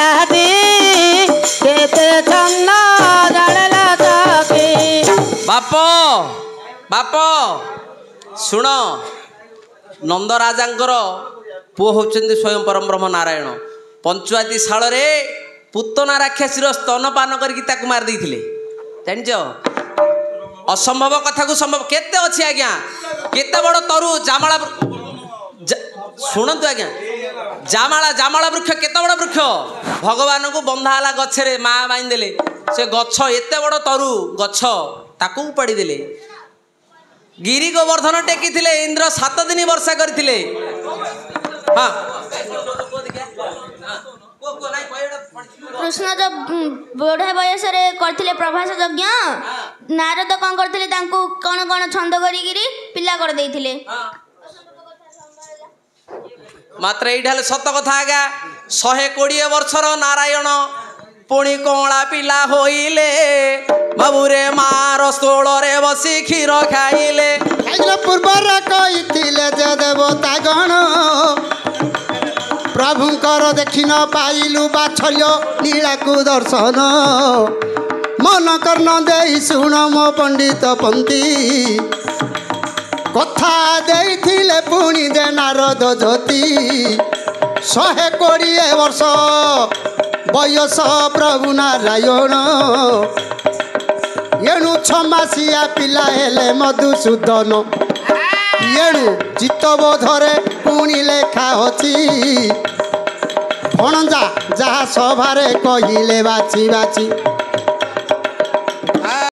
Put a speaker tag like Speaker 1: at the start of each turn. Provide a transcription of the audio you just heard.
Speaker 1: जाती केते छंद जाड़ला सखी।
Speaker 2: बाप बाप शुण नंद राजांकर पुओ होचंदी स्वयं परम ब्रह्म नारायण पंचुआती शाल रे पुतना राक्षसीर स्तनपान करके ताकू मार देइथिले जानिछ असंभव कथा को संभव केते अछि आज्ञा केते बड़ तरु जामला शुणतु आज्ञा जामाला जामला वृक्ष केते बड़ वृक्ष भगवान को बंधाला गछरे माँ बांध देले से गछ एते बड़ तरु गछ ताकू उपाड़ी देले गिरी गोवर्धन टेकी थिले इंद्र 7 दिन वर्षा करथिले। हाँ
Speaker 3: कृष्ण जब बड़े बयस करथिले प्रभास यज्ञ नारद कौन करथिले तांको कौन कौन छंद करिगिरी पिला कर देइथिले।
Speaker 2: मात्र एइठाले सत कथा आगा 120 वर्षर नारायण पुणी कौला पिला होइले बाबूरे मार षोल रे बसी क्षीर खाइले
Speaker 4: पूर्वर कहिथिले जे देवता गण प्रभुंकर देखि न पाइलु बाछल्य लीला को दर्शन मन कर्ण देई शुण मो पंडित पंथी कथा देइथिले पुणी दे नारद ज्योति 120 वर्ष बयस प्रभु नारायण एणु छमासिया पिला हेले मधुसूदन एणु चित्तबोधरे पुणी लेखा अछि भणजा जहा सभारे कहिले बाची बाची